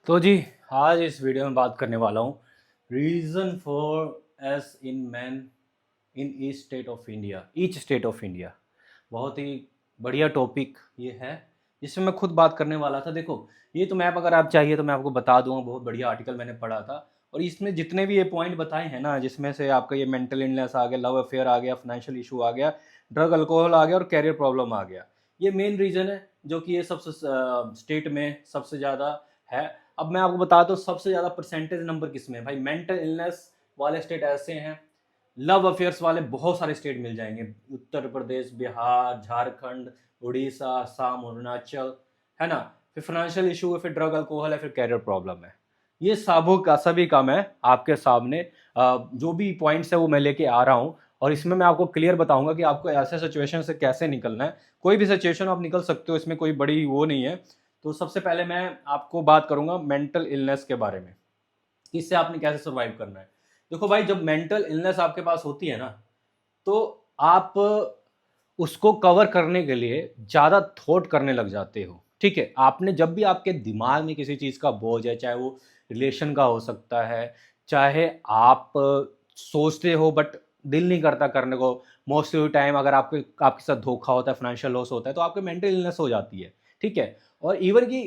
तो जी, आज इस वीडियो में बात करने वाला हूँ reason for S in man in each state of India. बहुत ही बढ़िया टॉपिक ये है जिसमें मैं खुद बात करने वाला था। देखो, ये तो मैप अगर आप चाहिए तो मैं आपको बता दूंगा, बहुत बढ़िया आर्टिकल मैंने पढ़ा था। और इसमें जितने भी ये पॉइंट बताए हैं ना, जिसमें से आपका ये मेंटल इलनेस आ गया, लव अफेयर आ गया, फाइनेंशियल इशू आ गया, ड्रग अल्कोहल आ गया और कैरियर प्रॉब्लम आ गया, ये मेन रीज़न है जो कि ये सबसे स्टेट में सबसे ज़्यादा है। अब मैं आपको बता दूं सबसे ज़्यादा परसेंटेज नंबर किस में है भाई। मेंटल इलनेस वाले स्टेट ऐसे हैं, लव अफेयर्स वाले बहुत सारे स्टेट मिल जाएंगे, उत्तर प्रदेश, बिहार, झारखंड, उड़ीसा, असम, अरुणाचल, है ना। फिर फाइनेंशियल इशू है, फिर ड्रग अल्कोहल है, फिर कैरियर प्रॉब्लम है। ये सभी का मैं आपके सामने जो भी पॉइंट्स है वो मैं लेके आ रहा हूँ। और इसमें मैं आपको क्लियर बताऊंगा कि आपको ऐसे सिचुएशन से कैसे निकलना है। कोई भी सिचुएशन आप निकल सकते हो, इसमें कोई बड़ी वो नहीं है। तो सबसे पहले मैं आपको बात करूंगा मेंटल इलनेस के बारे में, इससे आपने कैसे सर्वाइव करना है। देखो भाई, जब मेंटल इलनेस आपके पास होती है ना, तो आप उसको कवर करने के लिए ज़्यादा थॉट करने लग जाते हो। ठीक है, आपने जब भी आपके दिमाग में किसी चीज़ का बोझ है, चाहे वो रिलेशन का हो सकता है, चाहे आप सोचते हो बट दिल नहीं करता करने को, मोस्ट ऑफ टाइम अगर आपके साथ धोखा होता है, फाइनेंशियल लॉस होता है, तो आपके मेंटल इलनेस हो जाती है। ठीक है, और इवन की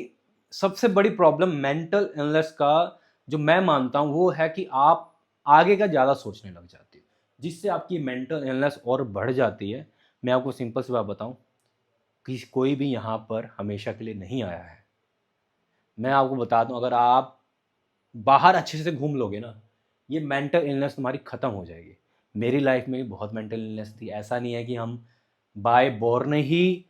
सबसे बड़ी प्रॉब्लम मेंटल इलनेस का जो मैं मानता हूँ वो है कि आप आगे का ज़्यादा सोचने लग जाते हो, जिससे आपकी मेंटल इलनेस और बढ़ जाती है। मैं आपको सिंपल सी बात बताऊं कि कोई भी यहाँ पर हमेशा के लिए नहीं आया है। मैं आपको बता दूं, अगर आप बाहर अच्छे से घूम लोगे ना, ये मेंटल इलनेस तुम्हारी ख़त्म हो जाएगी। मेरी लाइफ में भी बहुत मेंटल इलनेस थी। ऐसा नहीं है कि हम बाय बॉर्न ही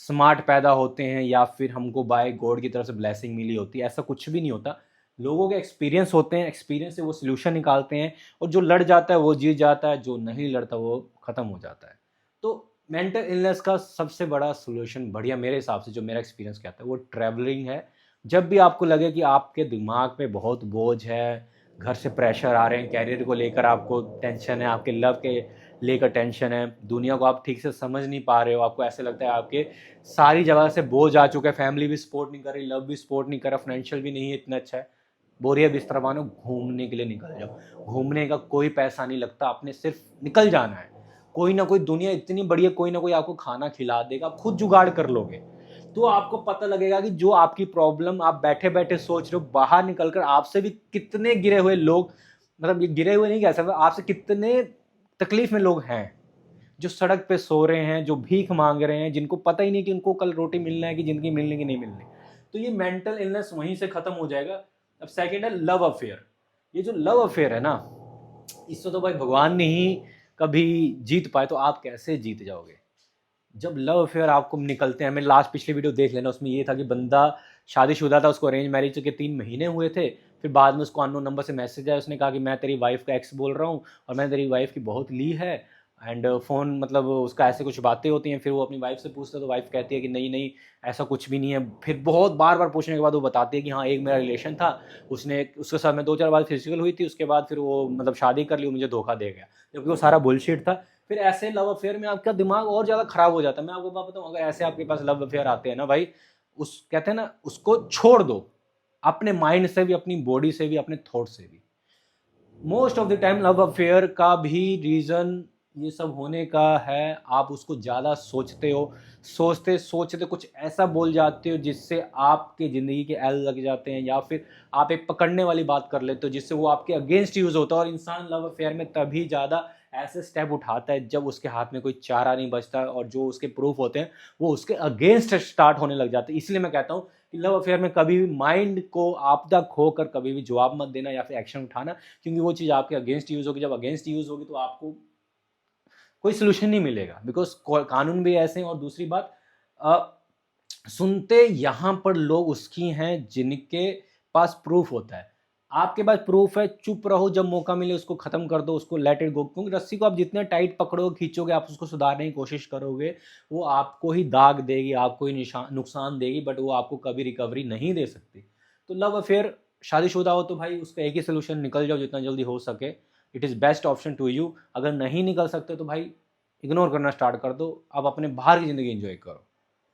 स्मार्ट पैदा होते हैं या फिर हमको बाय गॉड की तरफ से ब्लेसिंग मिली होती है, ऐसा कुछ भी नहीं होता। लोगों के एक्सपीरियंस होते हैं, एक्सपीरियंस से वो सोल्यूशन निकालते हैं, और जो लड़ जाता है वो जीत जाता है, जो नहीं लड़ता वो ख़त्म हो जाता है। तो मेंटल इलनेस का सबसे बड़ा सोल्यूशन बढ़िया मेरे हिसाब से, जो मेरा एक्सपीरियंस कहता है, वो ट्रैवलिंग है। जब भी आपको लगे कि आपके दिमाग पे बहुत बोझ है, घर से प्रेशर आ रहे हैं, कैरियर को लेकर आपको टेंशन है, आपके लव के लेकर टेंशन है, दुनिया को आप ठीक से समझ नहीं पा रहे हो, आपको ऐसे लगता है आपके सारी जगह से बोझ आ चुका है, फैमिली भी सपोर्ट नहीं कर रही, लव भी सपोर्ट नहीं कर रहा, फाइनेंशियल भी नहीं है इतना अच्छा है, बोरिया बिस्तर मानो, घूमने के लिए निकल जाओ। घूमने का कोई पैसा नहीं लगता, आपने सिर्फ निकल जाना है। कोई ना कोई, दुनिया इतनी बड़ी है, कोई ना कोई आपको खाना खिला देगा, आप खुद जुगाड़ कर लोगे। तो आपको पता लगेगा कि जो आपकी प्रॉब्लम आप बैठे बैठे सोच रहे हो, बाहर निकलकर आपसे भी कितने गिरे हुए लोग, मतलब ये गिरे हुए नहीं कह सकते, आपसे कितने तकलीफ में लोग हैं, जो सड़क पे सो रहे हैं, जो भीख मांग रहे हैं, जिनको पता ही नहीं कि उनको कल रोटी मिलना है कि जिंदगी मिलने की नहीं मिलनी। तो ये मेंटल इलनेस वहीं से खत्म हो जाएगा। अब सेकेंड है लव अफेयर। ये जो लव अफेयर है ना, इससे तो भाई भगवान ने ही कभी जीत पाए, तो आप कैसे जीत जाओगे। जब लव अफेयर आपको निकलते हैं, मैं लास्ट पिछली वीडियो देख लेना, उसमें ये था कि बंदा शादीशुदा था, उसको अरेंज मैरिज के 3 महीने हुए थे, फिर बाद में उसको अननोन नंबर से मैसेज आया, उसने कहा कि मैं तेरी वाइफ का एक्स बोल रहा हूँ और मैंने तेरी वाइफ की बहुत ली है, एंड फ़ोन, मतलब उसका ऐसे कुछ बातें होती हैं। फिर वो अपनी वाइफ से पूछता है, तो वाइफ कहती है कि नहीं नहीं, ऐसा कुछ भी नहीं है। फिर बहुत बार बार पूछने के बाद वो बताती है कि हाँ, एक मेरा रिलेशन था, उसके साथ मैं 2-4 बार फिजिकल हुई थी, उसके बाद फिर वो मतलब शादी कर ली, मुझे धोखा दे गया, जबकि वो सारा बुलशिट था। फिर ऐसे लव अफेयर में आपका दिमाग और ज़्यादा खराब हो जाता है। मैं आपको बात बताऊँ, अगर ऐसे आपके पास लव अफेयर आते हैं ना भाई, उस कहते हैं ना, उसको छोड़ दो, अपने माइंड से भी, अपनी बॉडी से भी, अपने थॉट से भी। Most of the time love affair का भी रीज़न ये सब होने का है, आप उसको ज़्यादा सोचते हो, सोचते सोचते कुछ ऐसा बोल जाते हो जिससे आपके ज़िंदगी के एल लग जाते हैं, या फिर आप एक पकड़ने वाली बात कर लेते हो जिससे वो आपके अगेंस्ट यूज़ होता है। और इंसान लव अफेयर में तभी ज़्यादा ऐसे स्टेप उठाता है जब उसके हाथ में कोई चारा नहीं बचता, और जो उसके प्रूफ होते हैं वो उसके अगेंस्ट स्टार्ट होने लग जाते हैं। इसलिए मैं कहता हूँ कि लव अफेयर में कभी भी माइंड को आपदा खोकर कभी भी जवाब मत देना या फिर एक्शन उठाना, क्योंकि वो चीज़ आपके अगेंस्ट यूज़ होगी। जब अगेंस्ट यूज़ होगी तो आपको कोई सोल्यूशन नहीं मिलेगा, बिकॉज कानून भी ऐसे हैं। और दूसरी बात, सुनते यहाँ पर लोग उसकी हैं जिनके पास प्रूफ होता है। आपके पास प्रूफ है, चुप रहो, जब मौका मिले उसको खत्म कर दो, उसको लेट इट गो। क्योंकि रस्सी को आप जितने टाइट पकड़ोगे, खींचोगे, आप उसको सुधारने की कोशिश करोगे, वो आपको ही दाग देगी, आपको ही नुकसान देगी, बट वो आपको कभी रिकवरी नहीं दे सकती। तो लव अफेयर, शादीशुदा हो तो भाई उसका एक ही सोल्यूशन, निकल जाओ जितना जल्दी हो सके। It is best option to you. अगर नहीं निकल सकते तो भाई इग्नोर करना स्टार्ट कर दो, अब अपने बाहर की ज़िंदगी एंजॉय करो।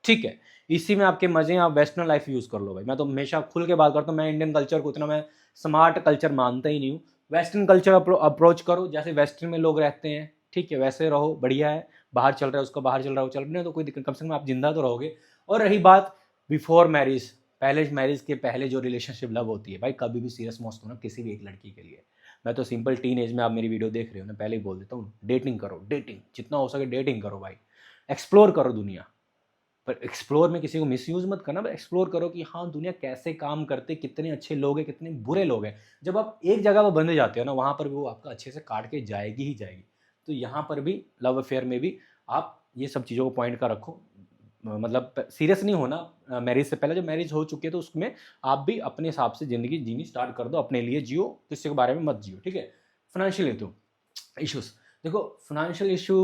ठीक है, इसी में आपके मज़े हैं, आप वेस्टर्न लाइफ यूज़ कर लो भाई। मैं तो हमेशा खुल के बात करता हूँ, मैं इंडियन कल्चर को इतना मैं स्मार्ट कल्चर मानता ही नहीं हूँ। वेस्टर्न कल्चर अप्रोच करो, जैसे वेस्टर्न में लोग रहते हैं, ठीक है, वैसे रहो, बढ़िया है। बाहर चल रहा है उसका, बाहर चल रहा है वो चल रहा है, तो कोई दिक्कत, कम से कम आप ज़िंदा तो रहोगे। और रही बात बिफोर मैरिज, पहले मैरिज के पहले जो रिलेशनशिप लव होती है भाई, कभी भी सीरियस मत होना किसी भी एक लड़की के लिए। मैं तो सिंपल टीन एज में आप मेरी वीडियो देख रहे हो, मैं पहले ही बोल देता हूँ, डेटिंग करो, डेटिंग जितना हो सके डेटिंग करो भाई, एक्सप्लोर करो दुनिया। पर एक्सप्लोर में किसी को मिसयूज मत करना, पर एक्सप्लोर करो कि हाँ दुनिया कैसे काम करते, कितने अच्छे लोग हैं, कितने बुरे लोग हैं। जब आप एक जगह पर बंधे जाते हो ना, वहाँ पर भी वो आपका अच्छे से काट के जाएगी ही जाएगी। तो यहाँ पर भी लव अफेयर में भी आप ये सब चीज़ों को पॉइंट का रखो। मतलब सीरियस नहीं होना मैरिज से पहले, जब मैरिज हो चुकी है तो उसमें आप भी अपने हिसाब से ज़िंदगी जीनी स्टार्ट कर दो, अपने लिए जियो, किसी के बारे में मत जियो, ठीक है। फाइनेंशियल इशूज़, देखो फाइनेंशियल इशू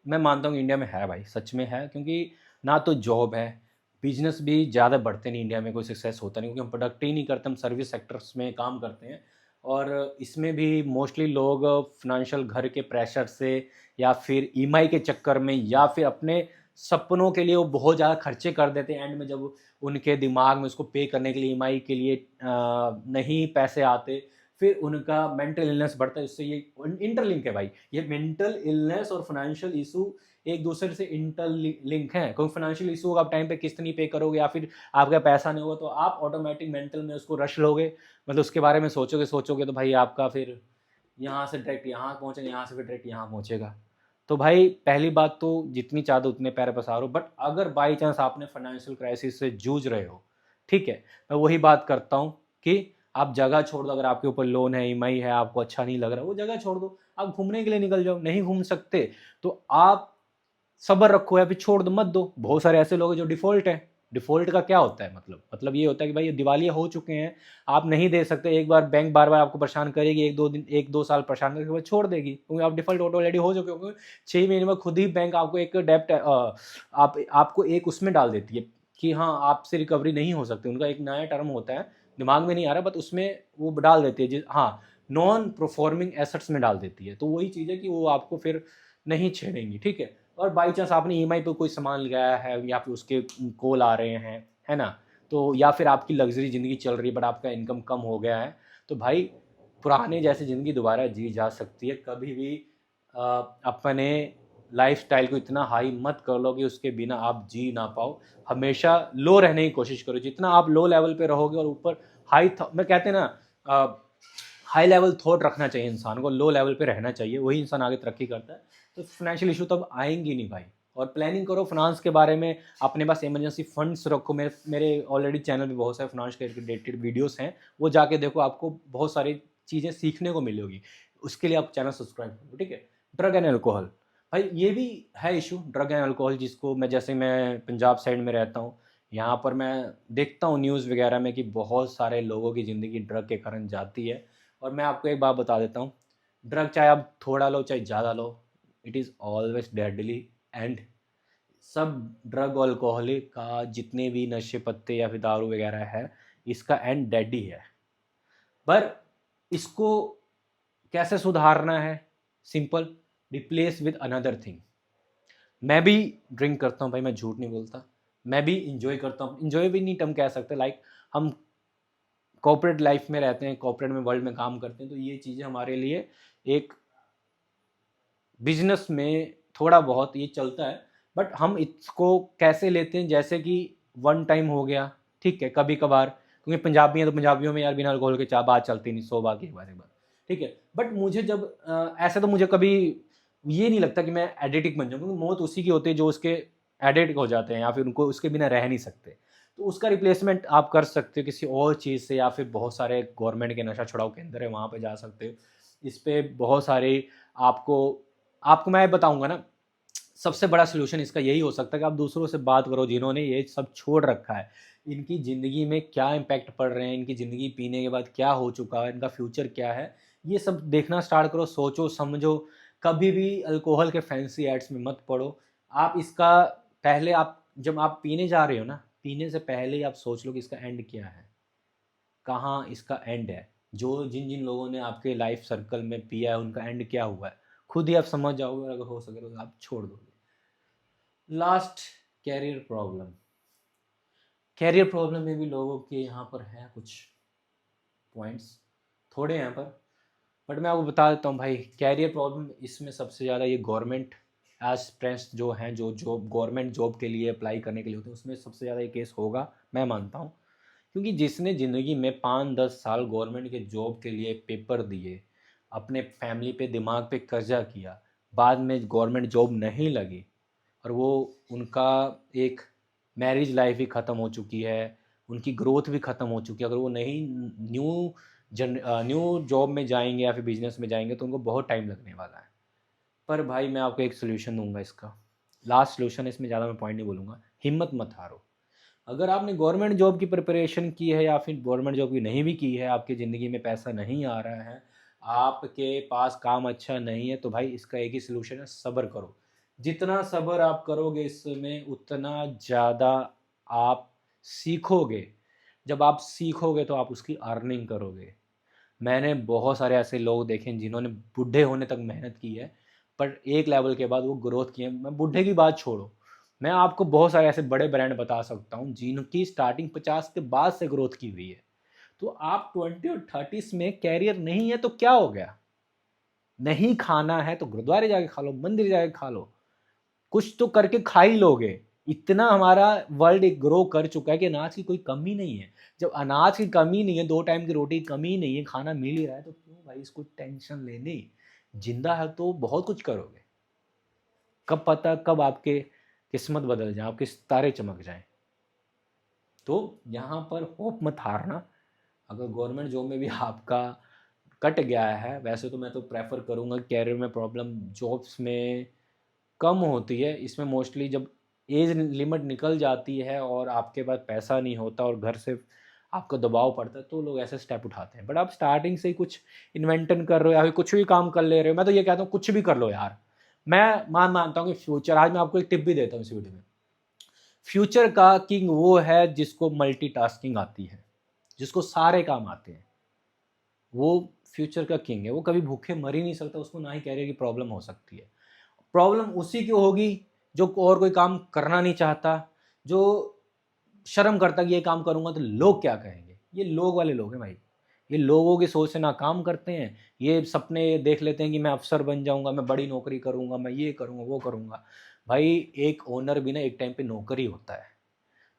मैं मानता हूँ इंडिया में है भाई, सच में है, क्योंकि ना तो जॉब है, बिजनेस भी ज़्यादा बढ़ते नहीं इंडिया में, कोई सक्सेस होता नहीं, क्योंकि हम प्रोडक्ट ही नहीं करते, हम सर्विस सेक्टर्स में काम करते हैं। और इसमें भी मोस्टली लोग फाइनेंशियल घर के प्रेशर से, या फिर ईएमआई के चक्कर में, या फिर अपने सपनों के लिए वो बहुत ज़्यादा खर्चे कर देते हैं। एंड में जब उनके दिमाग में उसको पे करने के लिए, ईएमआई के लिए नहीं पैसे आते, फिर उनका मेंटल इलनेस बढ़ता है। इससे ये इंटरलिंक है भाई, ये मेंटल इलनेस और फाइनेंशियल इशू एक दूसरे से इंटरलिंक है। क्योंकि फाइनेंशियल इशू आप टाइम पे किस्त नहीं पे करोगे, या फिर आपका पैसा नहीं होगा, तो आप ऑटोमेटिक मेंटल में उसको रश लोगे, मतलब उसके बारे में सोचोगे सोचोगे, तो भाई आपका फिर यहाँ से डायरेक्ट यहाँ पहुँचेगा, यहाँ से फिर डायरेक्ट यहाँ पहुँचेगा। तो भाई पहली बात तो जितनी चादर उतने पैर पसारो। बट अगर बाई चांस आपने फाइनेंशियल क्राइसिस से जूझ रहे हो, ठीक है, मैं वही बात करता हूँ कि आप जगह छोड़ दो। अगर आपके ऊपर लोन है, ईएमआई है, आपको अच्छा नहीं लग रहा, वो जगह छोड़ दो, आप घूमने के लिए निकल जाओ। नहीं घूम सकते तो आप सब्र रखो या फिर छोड़ दो, मत दो। बहुत सारे ऐसे लोग हैं जो डिफ़ॉल्ट है। डिफ़ॉल्ट का क्या होता है, मतलब ये होता है कि भाई ये दिवालिया हो चुके हैं, आप नहीं दे सकते। एक बार बैंक बार बार आपको परेशान करेगी, एक दो दिन, एक दो साल परेशान करके बाद छोड़ देगी, क्योंकि आप डिफ़ॉल्ट ऑलरेडी हो चुके हो। 6 महीने में खुद ही बैंक आपको एक डेप्ट आपको एक उसमें डाल देती है कि हाँ आपसे रिकवरी नहीं हो सकती। उनका एक नया टर्म होता है, दिमाग में नहीं आ रहा, बट उसमें वो डाल देती है हाँ, नॉन परफॉर्मिंग एसेट्स में डाल देती है। तो वही चीज़ है कि वो आपको फिर नहीं छेड़ेंगी, ठीक है। और बाई चांस आपने ईएमआई पे कोई सामान लगाया है, या फिर उसके कॉल आ रहे हैं, है ना, तो या फिर आपकी लग्जरी ज़िंदगी चल रही है बट आपका इनकम कम हो गया है, तो भाई पुराने जैसी ज़िंदगी दोबारा जी जा सकती है। कभी भी अपने लाइफस्टाइल को इतना हाई मत कर लो कि उसके बिना आप जी ना पाओ। हमेशा लो रहने की कोशिश करो। जितना आप लो लेवल पे रहोगे और ऊपर मैं कहते हैं ना, हाई लेवल थॉट रखना चाहिए इंसान को, लो लेवल पे रहना चाहिए, वही इंसान आगे तरक्की करता है। तो फाइनेंशियल इशू तब आएंगी नहीं भाई। और प्लानिंग करो फाइनेंस के बारे में, अपने पास इमरजेंसी फंड्स रखो। मेरे ऑलरेडी चैनल पे बहुत सारे फाइनेंस के रिलेटेड वीडियोस हैं, वो जाके देखो, आपको बहुत सारी चीज़ें सीखने को मिलेगी। उसके लिए आप चैनल सब्सक्राइब करो, ठीक है। ड्रग एंड अल्कोहल, भाई ये भी है इशू, ड्रग एंड अल्कोहल, जिसको मैं पंजाब साइड में रहता हूँ, यहाँ पर मैं देखता हूँ न्यूज़ वगैरह में कि बहुत सारे लोगों की ज़िंदगी ड्रग के कारण जाती है। और मैं आपको एक बात बता देता हूँ, ड्रग चाहे आप थोड़ा लो चाहे ज़्यादा लो, it is always deadly. And सब ड्रग और अल्कोहलिक का, जितने भी नशे पत्ते या फिर दारू वगैरह है, इसका एंड डेड ही है। पर इसको कैसे सुधारना है, simple, replace with another thing. मैं भी ड्रिंक करता हूँ भाई, मैं झूठ नहीं बोलता। मैं भी इंजॉय करता हूँ, इंजॉय भी नहीं टर्म कह सकते, लाइक हम कॉर्पोरेट लाइफ में रहते हैं, कॉर्पोरेट में वर्ल्ड में काम करते हैं, तो ये चीज़ें हमारे लिए एक बिजनेस में थोड़ा बहुत ये चलता है। बट हम इसको कैसे लेते हैं, जैसे कि वन टाइम हो गया, ठीक है, कभी कभार, क्योंकि पंजाबी हैं तो पंजाबियों में यार बिना अल्कोहल के चाय बात चलती नहीं, 100 बार की एक बार, ठीक है। बट मुझे जब ऐसे तो मुझे कभी ये नहीं लगता कि मैं एडिक्ट बन जाऊँ, क्योंकि मौत उसी की होती है जो उसके एडिक्ट हो जाते हैं, या फिर उनको उसके बिना रह नहीं सकते। तो उसका रिप्लेसमेंट आप कर सकते हो किसी और चीज़ से, या फिर बहुत सारे गवर्नमेंट के नशा छुड़ाओ केंद्र है, वहाँ पे जा सकते हो। इस पे बहुत सारे आपको आपको मैं बताऊंगा ना, सबसे बड़ा सोल्यूशन इसका यही हो सकता है कि आप दूसरों से बात करो जिन्होंने ये सब छोड़ रखा है, इनकी ज़िंदगी में क्या इम्पैक्ट पड़ रहे हैं, इनकी ज़िंदगी पीने के बाद क्या हो चुका है, इनका फ्यूचर क्या है, ये सब देखना स्टार्ट करो, सोचो समझो। कभी भी अल्कोहल के फैंसी एड्स में मत पड़ो। आप इसका पहले, आप जब आप पीने जा रहे हो ना, पीने से पहले ही आप सोच लो कि इसका एंड क्या है, कहाँ इसका एंड है। जो जिन जिन लोगों ने आपके लाइफ सर्कल में पिया है, उनका एंड क्या हुआ है, खुद ही आप समझ जाओगे, और अगर हो सके तो आप छोड़ दोगे। Last career problem, career problem में भी लोगों के यहाँ पर है कुछ पॉइंट्स, थोड़े हैं पर बट मैं आपको बता देता हूँ भाई। कैरियर प्रॉब्लम इसमें सबसे ज़्यादा ये गवर्नमेंट एस्पिरेंट्स जो हैं, जो जॉब गवर्नमेंट जॉब के लिए अप्लाई करने के लिए होते हैं, उसमें सबसे ज़्यादा ये केस होगा, मैं मानता हूँ। क्योंकि जिसने ज़िंदगी में 5-10 साल गवर्नमेंट के जॉब के लिए पेपर दिए, अपने फैमिली पे दिमाग पे कर्जा किया, बाद में गवर्नमेंट जॉब नहीं लगी और वो उनका एक मैरिज लाइफ ही ख़त्म हो चुकी है, उनकी ग्रोथ भी ख़त्म हो चुकी है। अगर वो नहीं न्यू जॉब में जाएंगे या फिर बिजनेस में जाएंगे तो उनको बहुत टाइम लगने वाला है। पर भाई मैं आपको एक सोल्यूशन दूंगा इसका, लास्ट सोल्यूशन है, इसमें ज़्यादा मैं पॉइंट नहीं बोलूँगा। हिम्मत मत हारो। अगर आपने गवर्नमेंट जॉब की प्रिपरेशन की है या फिर गवर्नमेंट जॉब की नहीं भी की है, आपकी ज़िंदगी में पैसा नहीं आ रहा है, आपके पास काम अच्छा नहीं है, तो भाई इसका एक ही सोल्यूशन है, सब्र करो। जितना सब्र आप करोगे इसमें उतना ज़्यादा आप सीखोगे। जब आप सीखोगे तो आप उसकी अर्निंग करोगे। मैंने बहुत सारे ऐसे लोग देखे हैं जिन्होंने बूढ़े होने तक मेहनत की है, पर एक लेवल के बाद वो ग्रोथ किए। मैं बूढ़े की बात छोड़ो, मैं आपको बहुत सारे ऐसे बड़े ब्रांड बता सकता हूँ जिनकी स्टार्टिंग 50 के बाद से ग्रोथ की हुई है। तो आप 20 और 30 में कैरियर नहीं है तो क्या हो गया? नहीं खाना है तो गुरुद्वारे जाके खा लो, मंदिर जाके खा लो, कुछ तो करके खा ही लोगे। इतना हमारा वर्ल्ड ग्रो कर चुका है कि अनाज की कोई कमी नहीं है। जब अनाज की कमी नहीं है, 2 टाइम की रोटी की कमी नहीं है, खाना मिल ही रहा है, तो क्यों भाई इसको टेंशन लेनी? जिंदा है तो बहुत कुछ करोगे। कब पता कब आपके किस्मत बदल जाए, आपके सितारे चमक जाएं। तो यहाँ पर होप मत हारना। अगर गवर्नमेंट जॉब में भी आपका कट गया है, वैसे तो मैं तो प्रेफर करूँगा कैरियर में प्रॉब्लम जॉब्स में कम होती है। इसमें मोस्टली जब एज लिमिट निकल जाती है और आपके पास पैसा नहीं होता और घर से आपको दबाव पड़ता है, तो लोग ऐसे स्टेप उठाते हैं। बट आप स्टार्टिंग से ही कुछ इन्वेंटन कर रहे हो या फिर कुछ भी काम कर ले रहे हो, मैं तो ये कहता हूँ कुछ भी कर लो यार। मैं मानता हूँ कि फ्यूचर, आज मैं आपको एक टिप भी देता हूँ इस वीडियो में। फ्यूचर का किंग वो है जिसको मल्टीटास्किंग आती है, जिसको सारे काम आते हैं, वो फ्यूचर का किंग है। वो कभी भूखे मर ही नहीं सकता, उसको ना ही कैरियर की प्रॉब्लम हो सकती है। प्रॉब्लम उसी की होगी जो और कोई काम करना नहीं चाहता, जो शर्म करता कि ये काम करूंगा तो लोग क्या कहेंगे। ये लोग वाले लोग हैं भाई, ये लोगों की सोच से ना काम करते हैं। ये सपने देख लेते हैं कि मैं अफसर बन जाऊंगा, मैं बड़ी नौकरी करूंगा, मैं ये करूंगा वो करूंगा। भाई एक ओनर भी ना एक टाइम पे नौकर ही होता है,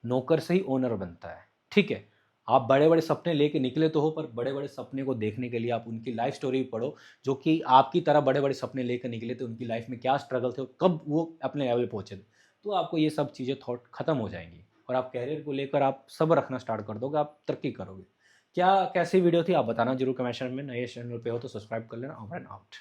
नौकर से ही ओनर बनता है। ठीक है, आप बड़े बड़े सपने लेके निकले तो हो, पर बड़े बड़े सपने को देखने के लिए आप उनकी लाइफ स्टोरी पढ़ो, जो कि आपकी तरह बड़े बड़े सपने लेकर निकले थे, उनकी लाइफ में क्या स्ट्रगल थे और कब वो अपने लेवल पहुंचे थे। तो आपको ये सब चीज़ें थॉट खत्म हो जाएंगी और आप कैरियर को लेकर आप सब रखना स्टार्ट कर दोगे, आप तरक्की करोगे। क्या कैसी वीडियो थी आप बताना जरूर कमेंट सेक्शन में। नए चैनल पे हो तो सब्सक्राइब कर लेना। Over and out.